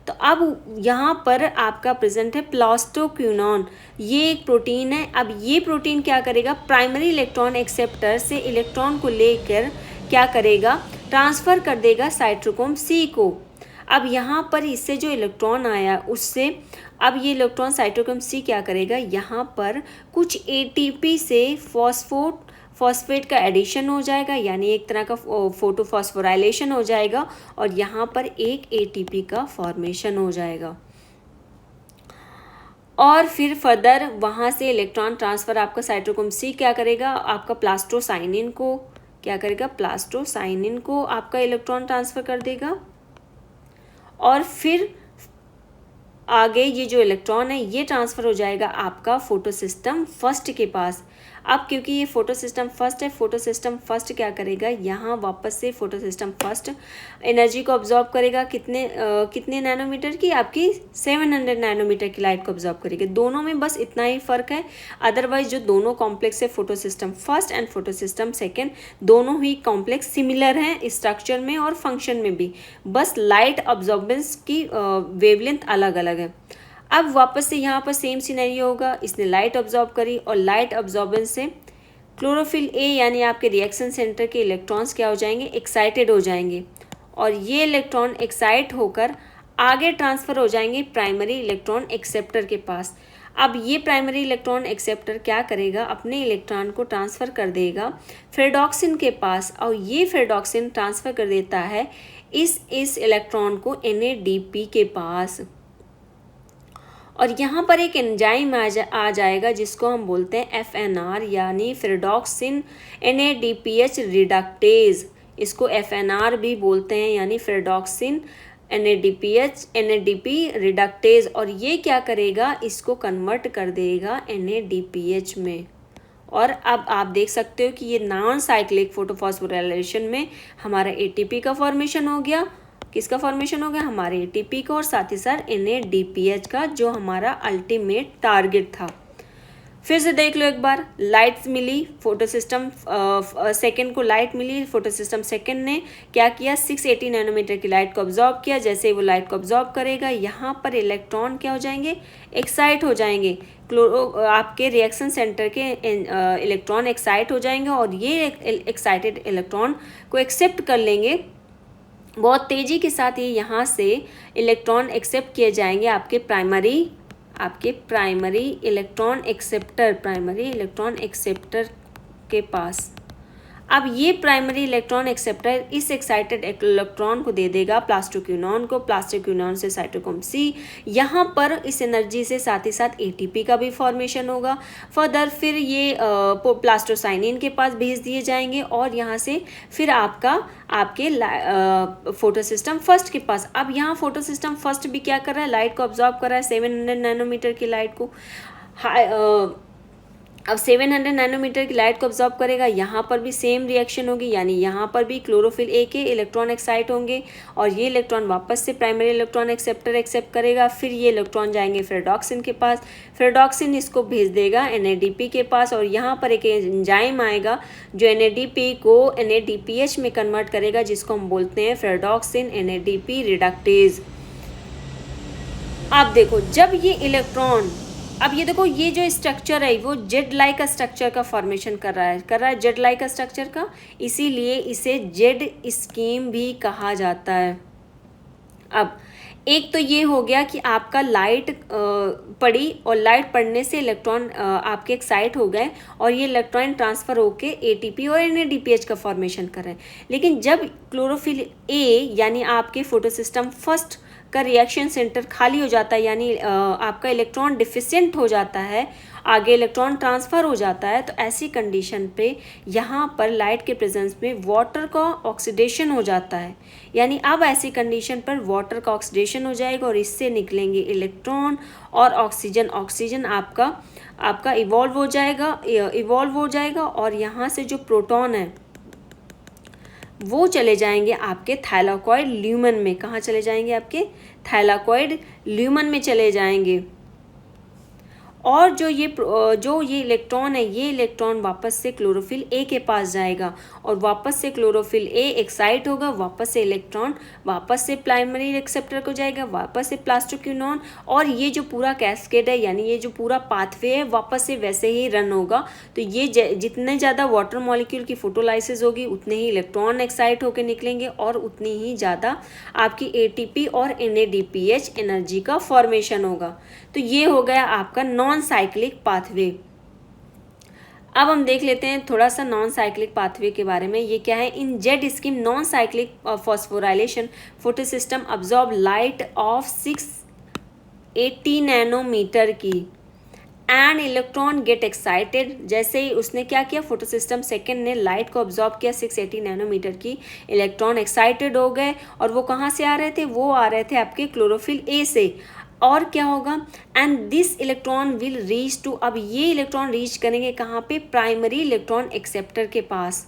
Speaker 1: तो अब यहाँ पर आपका प्रेजेंट है प्लास्टोक्विनोन, ये एक प्रोटीन है। अब ये प्रोटीन क्या करेगा, प्राइमरी इलेक्ट्रॉन एक्सेप्टर से इलेक्ट्रॉन को लेकर क्या करेगा, ट्रांसफ़र कर देगा साइटोक्रोम सी को। अब यहाँ पर इससे जो इलेक्ट्रॉन आया उससे अब ये इलेक्ट्रॉन साइटोक्रोम सी क्या करेगा, यहाँ पर कुछ एटीपी से फॉस्फेट का एडिशन हो जाएगा, यानी एक तरह का फोटोफॉस्फोराइलेशन हो जाएगा, और यहाँ पर एक एटीपी का फॉर्मेशन हो जाएगा। और फिर फर्दर वहाँ से इलेक्ट्रॉन ट्रांसफ़र आपका साइटोक्रोम सी क्या करेगा, आपका प्लास्टोसाइनिन को क्या करेगा, प्लास्टोसाइनिन को आपका इलेक्ट्रॉन ट्रांसफ़र कर देगा, और फिर आगे ये जो इलेक्ट्रॉन है ये ट्रांसफ़र हो जाएगा आपका फोटोसिस्टम फर्स्ट के पास। अब क्योंकि ये फोटोसिस्टम फर्स्ट है, फोटोसिस्टम फर्स्ट क्या करेगा, यहाँ वापस से फोटोसिस्टम फर्स्ट एनर्जी को ऑब्जॉर्व करेगा, कितने नैनोमीटर की, आपकी 700 नैनोमीटर की लाइट को ऑब्जॉर्व करेगा। दोनों में बस इतना ही फ़र्क है, अदरवाइज जो दोनों कॉम्प्लेक्स है photosystem first and photosystem second, दोनों ही कॉम्प्लेक्स सिमिलर हैं स्ट्रक्चर में और फंक्शन में भी, बस लाइट ऑब्जॉर्बेंस की वेवलेंथ अलग अलग है। अब वापस से यहाँ पर सेम सिनेरियो होगा, इसने लाइट ऑब्जॉर्व करी, और लाइट ऑब्जॉर्बेंस से क्लोरोफिल ए यानी आपके रिएक्शन सेंटर के इलेक्ट्रॉन्स क्या हो जाएंगे, एक्साइटेड हो जाएंगे, और ये इलेक्ट्रॉन एक्साइट होकर आगे ट्रांसफ़र हो जाएंगे प्राइमरी इलेक्ट्रॉन एक्सेप्टर के पास। अब ये प्राइमरी इलेक्ट्रॉन एक्सेप्टर क्या करेगा, अपने इलेक्ट्रॉन को ट्रांसफ़र कर देगा फेरडॉक्सिन के पास, और ये फेरडॉक्सिन ट्रांसफ़र कर देता है इस इलेक्ट्रॉन को NADP के पास, और यहाँ पर एक एंजाइम आ जाएगा जिसको हम बोलते हैं FNR यानी फेरडॉक्सिन NADPH रिडक्टेज, इसको FNR भी बोलते हैं यानी फेरडॉक्सिन NADP रिडक्टेज, और ये क्या करेगा, इसको कन्वर्ट कर देगा NADPH में। और अब आप देख सकते हो कि ये नॉन साइक्लिक फोटोफॉस्फोराइलेशन में हमारा ATP का फॉर्मेशन हो गया, किसका फॉर्मेशन हो गया, हमारे ATP का, और साथ ही साथ NADPH का, जो हमारा अल्टीमेट टारगेट था। फिर से देख लो एक बार, लाइट्स मिली फोटोसिस्टम सेकेंड को, लाइट मिली, फोटोसिस्टम सेकेंड ने क्या किया, 680 नैनोमीटर की लाइट को ऑब्जॉर्व किया। जैसे ही वो लाइट को ऑब्जॉर्व करेगा, यहाँ पर इलेक्ट्रॉन क्या हो जाएंगे, एक्साइट हो जाएंगे, आपके रिएक्शन सेंटर के इलेक्ट्रॉन एक्साइट हो जाएंगे, और ये एक्साइटेड इलेक्ट्रॉन को एक्सेप्ट कर लेंगे बहुत तेज़ी के साथ। ये यहाँ से इलेक्ट्रॉन एक्सेप्ट किए जाएंगे आपके प्राइमरी इलेक्ट्रॉन एक्सेप्टर के पास। अब ये प्राइमरी इलेक्ट्रॉन एक्सेप्टर इस एक्साइटेड इलेक्ट्रॉन को दे देगा प्लास्टोक्विनोन को, प्लास्टोक्विनोन से साइटोक्रोम सी, यहाँ पर इस एनर्जी से साथ ही साथ ATP का भी फॉर्मेशन होगा। फर्दर फिर ये प्लास्टोसाइनिन के पास भेज दिए जाएंगे, और यहाँ से फिर आपके फोटोसिस्टम फर्स्ट के पास। अब यहाँ फोटोसिस्टम फर्स्ट भी क्या कर रहा है, लाइट को ऑब्जॉर्व कर रहा है 700 नैनोमीटर की लाइट को। अब 700 नैनोमीटर की लाइट को ऑब्जॉर्व करेगा, यहाँ पर भी सेम रिएक्शन होगी, यानी यहाँ पर भी क्लोरोफिल ए के इलेक्ट्रॉन एक्साइट होंगे, और ये इलेक्ट्रॉन वापस से प्राइमरी इलेक्ट्रॉन एक्सेप्टर एक्सेप्ट करेगा। फिर ये इलेक्ट्रॉन जाएंगे फेरडॉक्सिन के पास, फेरडॉक्सिन इसको भेज देगा NADP के पास, और यहाँ पर एक एंजाइम आएगा जो NADP को NADPH में कन्वर्ट करेगा, जिसको हम बोलते हैं फेरडॉक्सिन NADP रिडक्टेज। आप देखो, जब ये इलेक्ट्रॉन, अब ये देखो, ये जो स्ट्रक्चर है वो जेड लाइक का स्ट्रक्चर का फॉर्मेशन कर रहा है जेड लाइक का स्ट्रक्चर का, इसीलिए इसे जेड स्कीम भी कहा जाता है। अब एक तो ये हो गया कि आपका लाइट पड़ी, और लाइट पड़ने से इलेक्ट्रॉन आपके एक्साइट हो गए, और ये इलेक्ट्रॉन ट्रांसफ़र होके ATP और NADPH का फॉर्मेशन कर रहे हैं। लेकिन जब क्लोरोफिल ए यानी आपके फोटोसिस्टम फर्स्ट का रिएक्शन सेंटर खाली हो जाता है, यानी आपका इलेक्ट्रॉन डिफिशिएंट हो जाता है, आगे इलेक्ट्रॉन ट्रांसफ़र हो जाता है, तो ऐसी कंडीशन पे यहाँ पर लाइट के प्रेजेंस में वाटर का ऑक्सीडेशन हो जाता है। यानी अब ऐसी कंडीशन पर वाटर का ऑक्सीडेशन हो जाएगा और इससे निकलेंगे इलेक्ट्रॉन और ऑक्सीजन। ऑक्सीजन आपका इवॉल्व हो जाएगा और यहाँ से जो प्रोटॉन है वो चले जाएंगे आपके थाइलाकॉइड ल्यूमन में। कहाँ चले जाएंगे? आपके थाइलाकॉइड ल्यूमन में चले जाएंगे। और जो ये इलेक्ट्रॉन है, ये इलेक्ट्रॉन वापस से क्लोरोफिल ए के पास जाएगा और वापस से क्लोरोफिल ए एक्साइट होगा, वापस से इलेक्ट्रॉन वापस से प्राइमरी रिसेप्टर को जाएगा, वापस से प्लास्टोक्विनोन, और ये जो पूरा कैस्केड है, यानी ये जो पूरा पाथवे है, वापस से वैसे ही रन होगा। तो ये जितने ज़्यादा वाटर मॉलिक्यूल की फोटोलाइसिस होगी उतने ही इलेक्ट्रॉन एक्साइट होकर निकलेंगे और उतनी ही ज़्यादा आपकी ATP और NADPH एनर्जी का फॉर्मेशन होगा। तो ये हो गया आपका नॉन साइक्लिक पाथवे। अब हम देख लेते हैं थोड़ा सा नॉन साइक्लिक पाथवे के बारे में। ये क्या है? In Z scheme non cyclic phosphorylation photosystem absorb light of 680 nanometer की एंड इलेक्ट्रॉन गेट एक्साइटेड। जैसे ही उसने क्या किया, फोटोसिस्टम सेकेंड ने लाइट को ऑब्जॉर्ब किया 680 नैनोमीटर की, इलेक्ट्रॉन एक्साइटेड हो गए और वो कहाँ से आ रहे थे? वो आ रहे थे आपके क्लोरोफिल ए से। और क्या होगा? And this electron will reach to, अब ये इलेक्ट्रॉन रीच करेंगे कहाँ पे? प्राइमरी इलेक्ट्रॉन एक्सेप्टर के पास।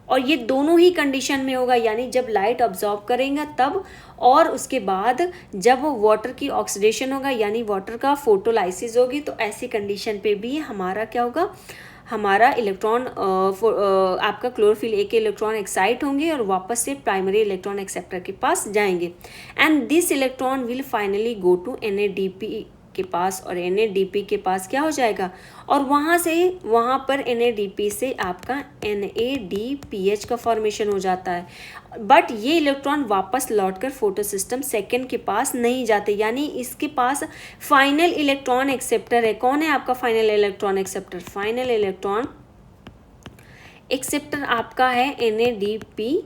Speaker 1: और ये दोनों ही कंडीशन में होगा, यानी जब लाइट ऑब्जॉर्ब करेंगे तब, और उसके बाद जब वाटर की ऑक्सीडेशन होगा यानी वाटर का फोटोलाइसिस होगी, तो ऐसी कंडीशन पे भी हमारा क्या होगा? हमारा इलेक्ट्रॉन आपका क्लोरोफिल ए के इलेक्ट्रॉन एक्साइट होंगे और वापस से प्राइमरी इलेक्ट्रॉन एक्सेप्टर के पास जाएंगे। And this electron will finally go to NADP के पास, और NADP के पास क्या हो जाएगा? और वहाँ पर NADP से आपका NADPH का फॉर्मेशन हो जाता है। बट ये इलेक्ट्रॉन वापस लौटकर फोटोसिस्टम सेकेंड के पास नहीं जाते, यानी इसके पास फाइनल इलेक्ट्रॉन एक्सेप्टर है। कौन है आपका final electron acceptor? Final electron acceptor आपका है NADP,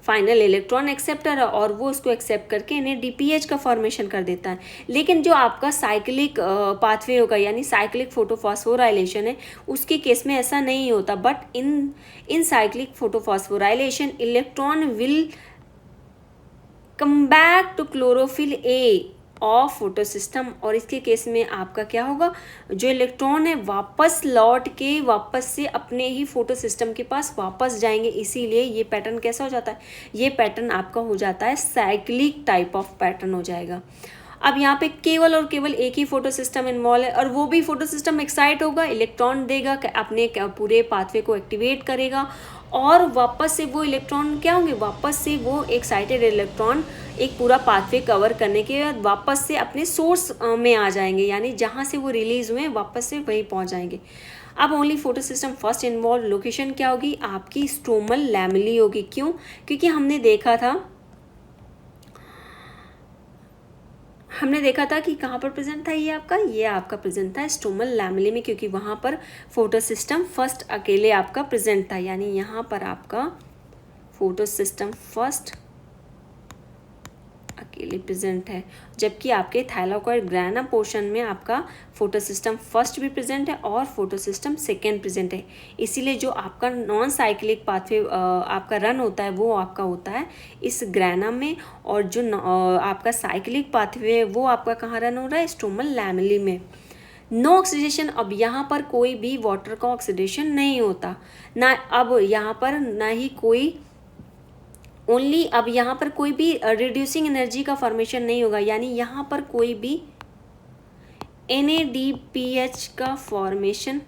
Speaker 1: फाइनल इलेक्ट्रॉन एक्सेप्टर है, और वो उसको एक्सेप्ट करके NADPH का फॉर्मेशन कर देता है। लेकिन जो आपका साइक्लिक पाथवे होगा, यानी साइक्लिक फोटोफॉस्फोराइलेशन है, उसके केस में ऐसा नहीं होता। But in cyclic photophosphorylation electron will come back to chlorophyll A of photosystem, और इसके केस में आपका क्या होगा? जो इलेक्ट्रॉन है वापस लौट के वापस से अपने ही फोटोसिस्टम के पास वापस जाएंगे। इसीलिए ये पैटर्न कैसा हो जाता है? ये पैटर्न आपका हो जाता है साइक्लिक टाइप ऑफ पैटर्न हो जाएगा। अब यहाँ पे केवल और केवल एक ही फोटोसिस्टम इन्वॉल्व है, और वो भी फोटोसिस्टम एक्साइट होगा, इलेक्ट्रॉन देगा, अपने पूरे पाथवे को एक्टिवेट करेगा, और वापस से वो इलेक्ट्रॉन क्या होंगे? वापस से वो एक्साइटेड इलेक्ट्रॉन एक पूरा पाथवे कवर करने के बाद वापस से अपने सोर्स में आ जाएंगे, यानी जहाँ से वो रिलीज हुए वापस से वहीं पहुँच जाएंगे। अब only photosystem first involve location क्या होगी? आपकी स्ट्रोमल लैमेली होगी। क्यों? क्योंकि हमने देखा था कि कहाँ पर प्रेजेंट था ये आपका प्रेजेंट था स्ट्रोमल लैमेली में, क्योंकि वहाँ पर फोटोसिस्टम फर्स्ट अकेले आपका प्रेजेंट था। यानी यहाँ पर आपका फोटोसिस्टम फर्स्ट अकेले प्रेजेंट है, जबकि आपके थाइलाकॉइड ग्रैना पोर्शन में आपका फोटोसिस्टम फर्स्ट भी प्रेजेंट है और फोटोसिस्टम सेकेंड प्रेजेंट है। इसीलिए जो आपका नॉन साइक्लिक पाथवे आपका रन होता है वो आपका होता है इस ग्रैना में, और जो आपका साइक्लिक पाथवे है वो आपका कहाँ रन हो रहा है? स्ट्रोमल लैमेली में। नो ऑक्सीडेशन, अब यहाँ पर कोई भी वाटर का ऑक्सीडेशन नहीं होता ना, अब यहाँ पर ना ही कोई ओनली, अब यहाँ पर कोई भी रिड्यूसिंग एनर्जी का फॉर्मेशन नहीं होगा, यानी यहाँ पर कोई भी NADPH का फॉर्मेशन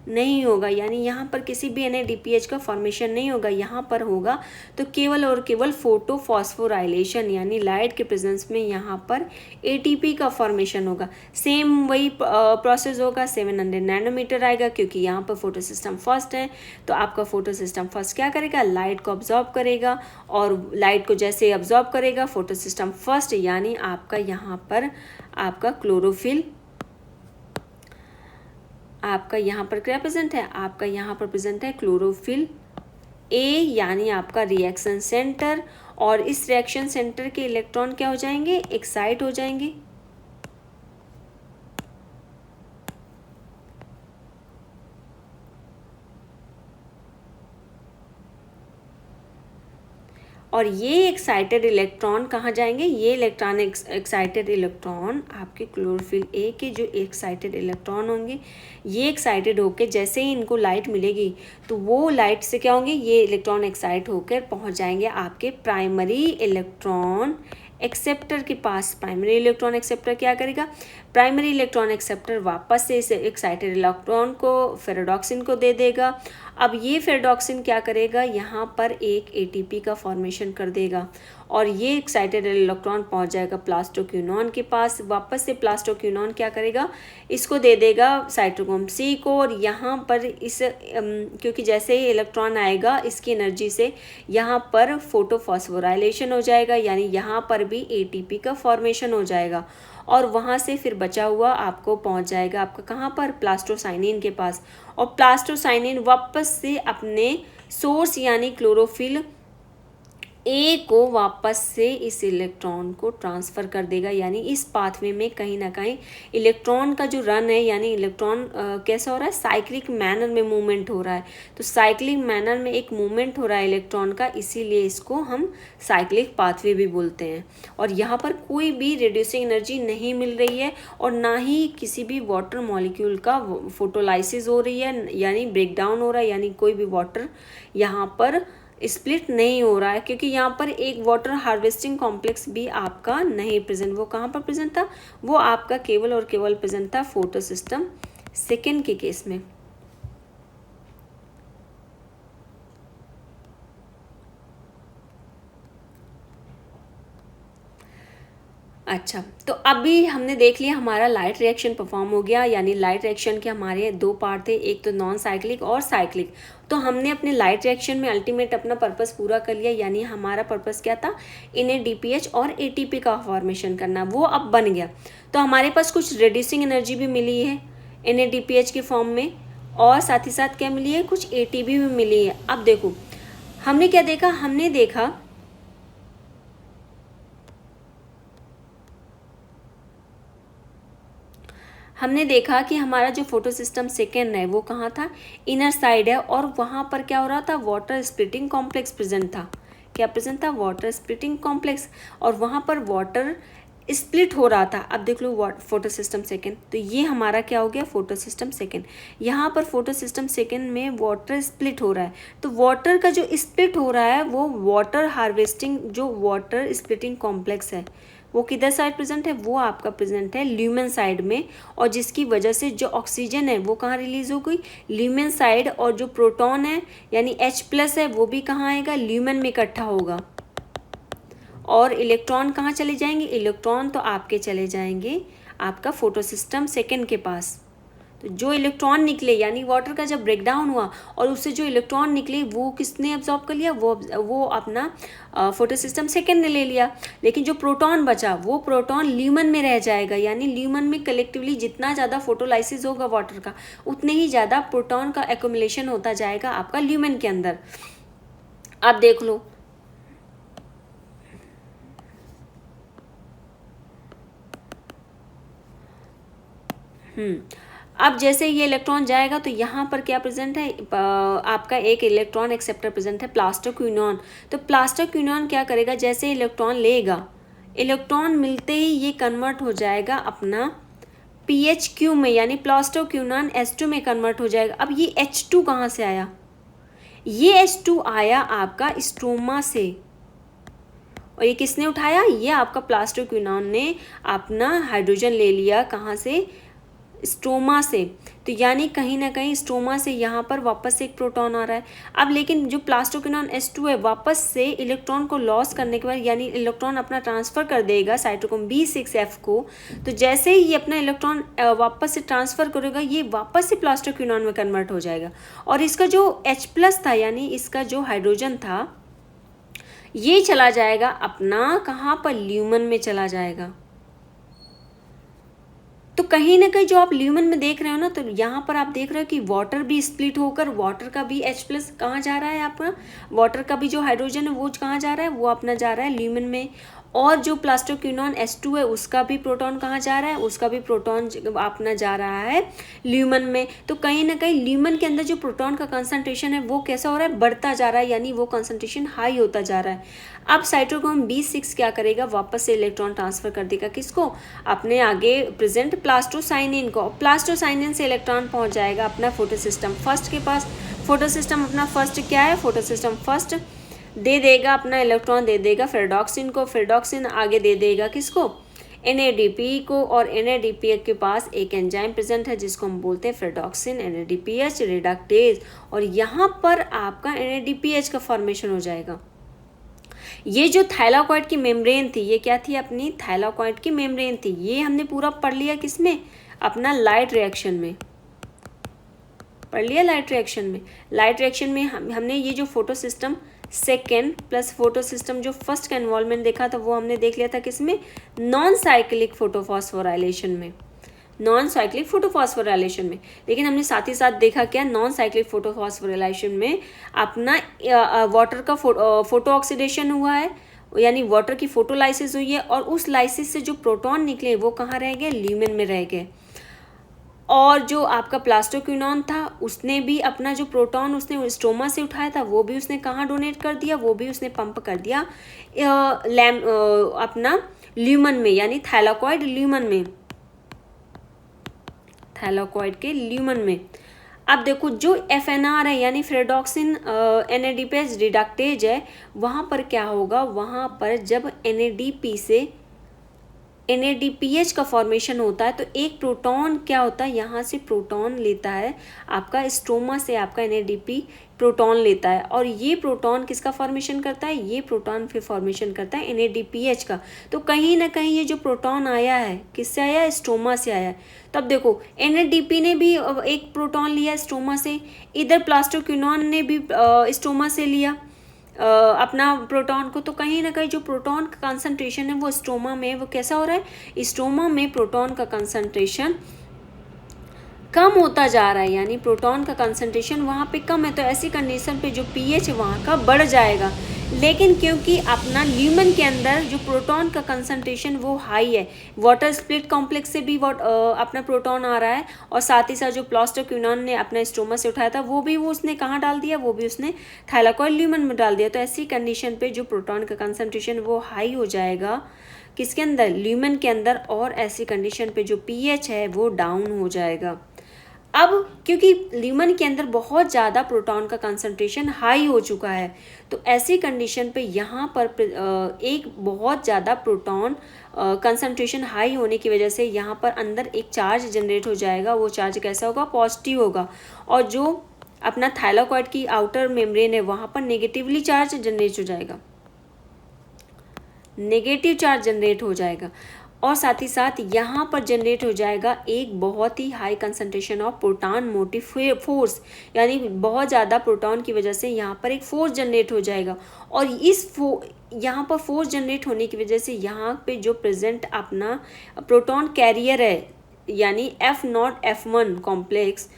Speaker 1: नहीं होगा, यानी यहाँ पर किसी भी NADPH का फॉर्मेशन नहीं होगा। यहाँ पर होगा तो केवल और केवल फोटोफॉस्फोराइलेशन, यानी लाइट के प्रेजेंस में यहाँ पर ATP का फॉर्मेशन होगा। सेम वही प्रोसेस होगा, 700 नैनोमीटर आएगा, क्योंकि यहाँ पर फोटोसिस्टम फर्स्ट है। तो आपका फोटोसिस्टम फर्स्ट क्या करेगा? लाइट को ऑब्जॉर्ब करेगा, और लाइट को जैसे ऑब्जॉर्ब करेगा फोटोसिस्टम फर्स्ट, यानी आपका यहाँ पर आपका क्लोरोफिल आपका यहाँ पर क्या प्रेजेंट है? आपका यहाँ पर प्रेजेंट है क्लोरोफिल ए, यानी आपका रिएक्शन सेंटर, और इस रिएक्शन सेंटर के इलेक्ट्रॉन क्या हो जाएंगे, एक्साइट हो जाएंगे। और ये एक्साइटेड इलेक्ट्रॉन कहाँ जाएंगे, ये इलेक्ट्रॉन एक्साइटेड इलेक्ट्रॉन आपके क्लोरोफिल ए के जो एक्साइटेड इलेक्ट्रॉन होंगे, ये एक्साइटेड होकर जैसे ही इनको लाइट मिलेगी तो वो लाइट से क्या होंगे, ये इलेक्ट्रॉन एक्साइट होकर पहुंच जाएंगे आपके प्राइमरी इलेक्ट्रॉन एक्सेप्टर के पास। प्राइमरी इलेक्ट्रॉन एक्सेप्टर क्या करेगा, प्राइमरी इलेक्ट्रॉन एक्सेप्टर वापस से इस एक्साइटेड इलेक्ट्रॉन को फेरेडॉक्सिन को दे देगा। अब ये फेरेडॉक्सिन क्या करेगा, यहाँ पर एक एटीपी का फॉर्मेशन कर देगा और ये एक्साइटेड इलेक्ट्रॉन पहुँच जाएगा प्लास्टोक्यूनॉन के पास। वापस से प्लास्टोक्यूनॉन क्या करेगा, इसको दे देगा साइटोक्रोम सी को। और यहाँ पर इस क्योंकि जैसे ही इलेक्ट्रॉन आएगा इसकी एनर्जी से यहाँ पर फोटोफॉस्फोराइलेशन हो जाएगा, यानी यहाँ पर भी एटीपी का फॉर्मेशन हो जाएगा और वहाँ से फिर बचा हुआ आपको पहुँच जाएगा आपका कहाँ पर, प्लास्टोसाइनिन के पास। और प्लास्टोसाइनिन वापस से अपने सोर्स यानी क्लोरोफिल ए को वापस से इस इलेक्ट्रॉन को ट्रांसफ़र कर देगा, यानी इस पाथवे में कहीं ना कहीं इलेक्ट्रॉन का जो रन है, यानी इलेक्ट्रॉन कैसा हो रहा है, साइक्लिक मैनर में मूवमेंट हो रहा है। तो साइक्लिक मैनर में एक मूवमेंट हो रहा है इलेक्ट्रॉन का, इसीलिए इसको हम साइक्लिक पाथवे भी बोलते हैं। और यहाँ पर कोई भी रिड्यूसिंग एनर्जी नहीं मिल रही है और ना ही किसी भी वाटर मॉलिक्यूल का फोटोलाइसिस हो रही है, यानी ब्रेक डाउन हो रहा है, यानी कोई भी वाटर यहाँ पर स्प्लिट नहीं हो रहा है, क्योंकि यहाँ पर एक वाटर हार्वेस्टिंग कॉम्प्लेक्स भी आपका नहीं प्रेजेंट। वो कहाँ पर प्रेजेंट था, वो आपका केवल और केवल प्रेजेंट था फोटो सिस्टम सेकेंड के केस में। अच्छा, तो अभी हमने देख लिया हमारा लाइट रिएक्शन परफॉर्म हो गया, यानी लाइट रिएक्शन के हमारे दो पार्ट थे, एक तो नॉन साइक्लिक और साइक्लिक। तो हमने अपने लाइट रिएक्शन में अल्टीमेट अपना पर्पस पूरा कर लिया, यानी हमारा पर्पस क्या था, NADPH और ATP का फॉर्मेशन करना, वो अब बन गया। तो हमारे पास कुछ रिड्यूसिंग एनर्जी भी मिली है NADPH के फॉर्म में, और साथ ही साथ क्या मिली है, कुछ ATP भी मिली है। अब देखो हमने क्या देखा, हमने देखा कि हमारा जो फोटो सिस्टम सेकेंड है वो कहाँ था, इनर साइड है, और वहाँ पर क्या हो रहा था, वाटर स्प्लिटिंग कॉम्प्लेक्स प्रेजेंट था। क्या प्रेजेंट था, वाटर स्प्लिटिंग कॉम्प्लेक्स, और वहाँ पर वाटर स्प्लिट हो रहा था। अब देख लो फोटो सिस्टम सेकेंड, तो ये हमारा क्या हो गया, फोटो सिस्टम सेकेंड। यहाँ पर फोटो सिस्टम सेकेंड में वाटर स्प्लिट हो रहा है, तो वाटर का जो स्प्लिट हो रहा है वो वाटर हार्वेस्टिंग जो वाटर स्प्लिटिंग कॉम्प्लेक्स है वो किधर साइड प्रेजेंट है, वो आपका प्रेजेंट है ल्यूमेन साइड में, और जिसकी वजह से जो ऑक्सीजन है वो कहाँ रिलीज हो गई, ल्यूमेन साइड, और जो प्रोटॉन है यानी H+ है वो भी कहाँ आएगा, ल्यूमेन में इकट्ठा होगा। और इलेक्ट्रॉन कहाँ चले जाएंगे, इलेक्ट्रॉन तो आपके चले जाएंगे आपका फोटो सिस्टम सेकेंड के पास। तो जो इलेक्ट्रॉन निकले, यानी वाटर का जब ब्रेक डाउन हुआ और उससे जो इलेक्ट्रॉन निकले वो किसने एब्जॉर्ब कर लिया, वो अपना फोटो सिस्टम सेकेंड ने ले लिया। लेकिन जो प्रोटॉन बचा वो प्रोटॉन ल्यूमन में रह जाएगा, यानी ल्यूमन में कलेक्टिवली जितना ज़्यादा फोटोलाइसिस होगा वाटर का, उतने ही ज़्यादा प्रोटॉन का एक्यूमुलेशन होता जाएगा आपका ल्यूमन के अंदर। अब देख लो अब जैसे ये इलेक्ट्रॉन जाएगा तो यहाँ पर क्या प्रेजेंट है, आपका एक इलेक्ट्रॉन एक्सेप्टर प्रेजेंट है प्लास्टोक्यूनॉन। तो प्लास्टोक्यूनॉन क्या करेगा, जैसे इलेक्ट्रॉन लेगा, इलेक्ट्रॉन मिलते ही ये कन्वर्ट हो जाएगा अपना PHQ में, यानी प्लास्टोक्यूनॉन H2 में कन्वर्ट हो जाएगा। अब ये H2 कहाँ से आया, ये H2 आया आपका स्ट्रोमा से, और ये किसने उठाया, ये आपका प्लास्टोक्यूनॉन ने अपना हाइड्रोजन ले लिया, कहाँ से, स्ट्रोमा से। तो यानी कहीं ना कहीं स्ट्रोमा से यहाँ पर वापस से एक प्रोटॉन आ रहा है। अब लेकिन जो प्लास्टोक्यूनॉन H2 है वापस से इलेक्ट्रॉन को लॉस करने के बाद, यानी इलेक्ट्रॉन अपना ट्रांसफ़र कर देगा साइटोक्रोम B6F को। तो जैसे ही ये अपना इलेक्ट्रॉन वापस से ट्रांसफ़र करेगा, ये वापस से प्लास्टोक्यूनॉन में कन्वर्ट हो जाएगा, और इसका जो H+ था, यानी इसका जो हाइड्रोजन था, ये चला जाएगा अपना कहाँ पर, ल्यूमन में चला जाएगा। तो कहीं ना कहीं जो आप ल्यूमेन में देख रहे हो ना, तो यहाँ पर आप देख रहे हो कि वाटर भी स्प्लिट होकर वाटर का भी H+ कहाँ जा रहा है आपका, वाटर का भी जो हाइड्रोजन है वो कहाँ जा रहा है, वो अपना जा रहा है ल्यूमेन में। और जो प्लास्टोक्विनोन H2 है उसका भी प्रोटॉन कहाँ जा रहा है, उसका भी प्रोटॉन अपना जा रहा है ल्यूमेन में। तो कहीं ना कहीं ल्यूमेन के अंदर जो प्रोटॉन का कंसंट्रेशन है वो कैसा हो रहा है, बढ़ता जा रहा है, यानी वो कंसंट्रेशन हाई होता जा रहा है। अब साइटोक्रोम B6 क्या करेगा, वापस से इलेक्ट्रॉन ट्रांसफर कर देगा किसको, अपने आगे प्रेजेंट प्लास्टोसाइनिन को। प्लास्टोसाइनिन से इलेक्ट्रॉन पहुंच जाएगा अपना फोटोसिस्टम फर्स्ट के पास। फोटोसिस्टम अपना फर्स्ट क्या है, फोटोसिस्टम फर्स्ट दे देगा अपना इलेक्ट्रॉन, दे देगा फेरडॉक्सिन को, फेरडॉक्सिन आगे दे देगा किसको, NADP को। और NADPH के पास एक एंजाइम प्रेजेंट है जिसको हम बोलते हैं फेरडॉक्सिन NADPH रिडक्टेज, और यहाँ पर आपका NADPH का फॉर्मेशन हो जाएगा। ये जो थाइलाकॉइड की मेम्ब्रेन थी, ये क्या थी, अपनी थाइलाकॉइड की मेम्ब्रेन थी। ये हमने पूरा पढ़ लिया किसमें, अपना लाइट रिएक्शन में पढ़ लिया, लाइट रिएक्शन में। लाइट रिएक्शन में हमने ये जो फोटोसिस्टम सेकेंड प्लस फोटोसिस्टम जो फर्स्ट का इन्वॉल्वमेंट देखा था वो हमने देख लिया था किसमें, नॉन साइक्लिक फोटोफॉस्फोराइलेशन में, नॉन साइक्लिक फोटोफॉस्फोराइलेशन में। लेकिन हमने साथ ही साथ देखा क्या, नॉन साइक्लिक फोटोफॉस्फोराइलेशन में अपना वाटर का फोटो ऑक्सीडेशन हुआ है, यानी वाटर की फोटोलाइसिस हुई है, और उस लाइसिस से जो प्रोटॉन निकले वो कहाँ रह गए, ल्यूमेन में रह गए। और जो आपका प्लास्टोक्विनोन था उसने भी अपना जो प्रोटॉन उसने स्टोमा से उठाया था वो भी उसने कहाँ डोनेट कर दिया, वो भी उसने पंप कर दिया अपना ल्यूमेन में, यानी थाइलाकॉइड ल्यूमेन में, थाइलाकॉइड के ल्यूमेन में। अब देखो जो FNR है यानी फेरडॉक्सिन NADPH रिडक्टेज है, वहाँ पर क्या होगा, वहाँ पर जब NADP से NADPH का फॉर्मेशन होता है तो एक प्रोटॉन क्या होता है, यहाँ से प्रोटॉन लेता है आपका स्ट्रोमा से, आपका NADP प्रोटॉन लेता है, और ये प्रोटॉन किसका फॉर्मेशन करता है, ये प्रोटॉन फिर फॉर्मेशन करता है NADPH का। तो कहीं ना कहीं ये जो प्रोटॉन आया है किससे आया है, स्ट्रोमा से आया है। तब देखो NADP ने भी एक प्रोटॉन लिया स्ट्रोमा से, इधर प्लास्टोक्विनोन ने भी स्ट्रोमा से लिया अपना प्रोटॉन को। तो कहीं ना कहीं जो प्रोटॉन का कंसंट्रेशन है वो स्ट्रोमा में वो कैसा हो रहा है, स्ट्रोमा में प्रोटॉन का कंसंट्रेशन कम होता जा रहा है, यानी प्रोटॉन का कंसंट्रेशन वहाँ पे कम है। तो ऐसी कंडीशन पे जो pH वहाँ का बढ़ जाएगा। लेकिन क्योंकि अपना ल्यूमेन के अंदर जो प्रोटॉन का कंसंट्रेशन वो हाई है, वाटर स्प्लिट कॉम्प्लेक्स से भी अपना प्रोटॉन आ रहा है, और साथ ही साथ जो प्लास्टोक्विनोन ने अपना स्टोमा से उठाया था वो भी वो उसने कहाँ डाल दिया, वो भी उसने थाइलाकॉइड ल्यूमेन में डाल दिया। तो ऐसी कंडीशन पे जो प्रोटॉन का कंसंट्रेशन वो हाई हो जाएगा किसके अंदर, ल्यूमेन के अंदर, और ऐसी कंडीशन पे जो pH है वो डाउन हो जाएगा। अब क्योंकि ल्यूमेन के अंदर बहुत ज़्यादा प्रोटॉन का कंसंट्रेशन हाई हो चुका है, तो ऐसी कंडीशन पे यहाँ पर एक बहुत ज़्यादा प्रोटॉन कंसंट्रेशन हाई होने की वजह से यहाँ पर अंदर एक चार्ज जनरेट हो जाएगा। वो चार्ज कैसा होगा, पॉजिटिव होगा, और जो अपना थाइलाकॉइड की आउटर मेम्ब्रेन है वहाँ पर नेगेटिवली चार्ज जनरेट हो जाएगा, नेगेटिव चार्ज जनरेट हो जाएगा। और साथ ही साथ यहाँ पर जनरेट हो जाएगा एक बहुत ही high concentration of proton motive force, यानी बहुत ज़्यादा प्रोटॉन की वजह से यहाँ पर एक फोर्स जनरेट हो जाएगा। और इस यहाँ पर फोर्स जनरेट होने की वजह से यहाँ पे जो प्रेजेंट अपना प्रोटॉन कैरियर है यानी F0 F1 कॉम्प्लेक्स,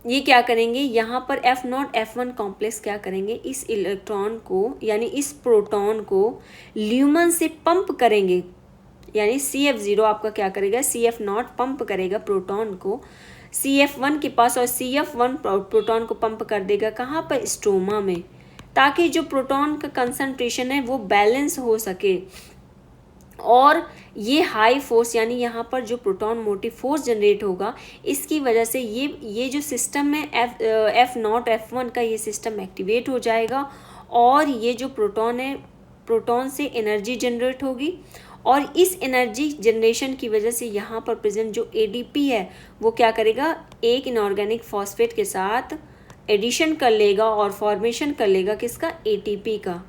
Speaker 1: ये क्या करेंगे, यहाँ पर F0 F1 कॉम्प्लेक्स क्या करेंगे, इस इलेक्ट्रॉन को यानी इस प्रोटॉन को ल्यूमेन से पंप करेंगे, यानी CF0 आपका क्या करेगा, CF0 पंप करेगा प्रोटॉन को CF1 के पास, और CF1 प्रोटॉन को पंप कर देगा कहाँ पर, स्ट्रोमा में, ताकि जो प्रोटॉन का कंसंट्रेशन है वो बैलेंस हो सके। और ये हाई फोर्स यानी यहाँ पर जो प्रोटॉन मोटिव फोर्स जनरेट होगा इसकी वजह से ये जो सिस्टम है F0 F1 का ये सिस्टम एक्टिवेट हो जाएगा, और ये जो प्रोटॉन है प्रोटॉन से एनर्जी जनरेट होगी, और इस एनर्जी जनरेशन की वजह से यहाँ पर प्रेजेंट जो ADP है वो क्या करेगा, एक इनऑर्गेनिक फॉस्फेट के साथ एडिशन कर लेगा और फॉर्मेशन कर लेगा किसका, ATP का।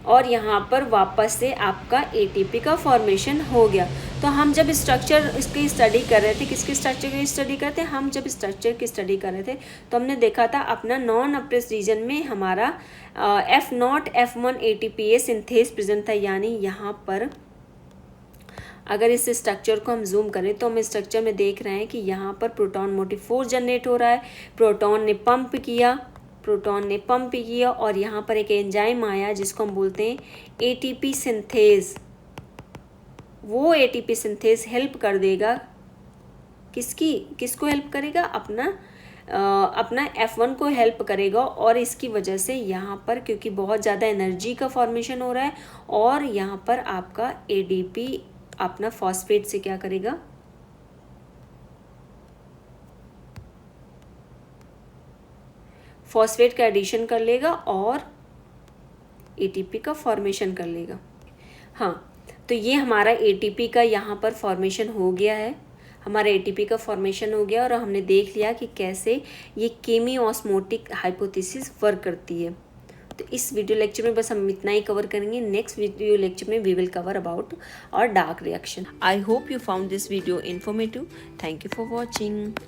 Speaker 1: और यहाँ पर वापस से आपका ATP का फॉर्मेशन हो गया। तो हम जब स्ट्रक्चर इसकी स्टडी कर रहे थे, किसके स्ट्रक्चर की स्टडी करते हैं, हम जब स्ट्रक्चर की स्टडी कर रहे थे तो हमने देखा था अपना नॉन अप्रेस रीजन में हमारा F0 F1 ATPase synthase present था। यानी यहाँ पर अगर इस स्ट्रक्चर को हम जूम करें तो हम स्ट्रक्चर में देख रहे हैं कि यहाँ पर प्रोटॉन मोटिव फोर्स जनरेट हो रहा है, प्रोटॉन ने पंप किया और यहाँ पर एक एंजाइम आया जिसको हम बोलते हैं ATP सिंथेज। वो ATP सिंथेज हेल्प कर देगा किसको हेल्प करेगा, अपना F1 को हेल्प करेगा। और इसकी वजह से यहाँ पर क्योंकि बहुत ज़्यादा एनर्जी का फॉर्मेशन हो रहा है और यहाँ पर आपका ADP अपना फॉस्फेट से क्या करेगा, फॉस्फेट का एडिशन कर लेगा और ATP का फॉर्मेशन कर लेगा। हाँ, तो ये हमारा ATP का यहाँ पर फॉर्मेशन हो गया है, हमारा ATP का फॉर्मेशन हो गया और हमने देख लिया कि कैसे ये केमी ऑस्मोटिक हाइपोथेसिस वर्क करती है। तो इस वीडियो लेक्चर में बस हम इतना ही कवर करेंगे। नेक्स्ट वीडियो लेक्चर में वी विल कवर अबाउट और dark reaction. I hope you found this video informative. Thank you for watching.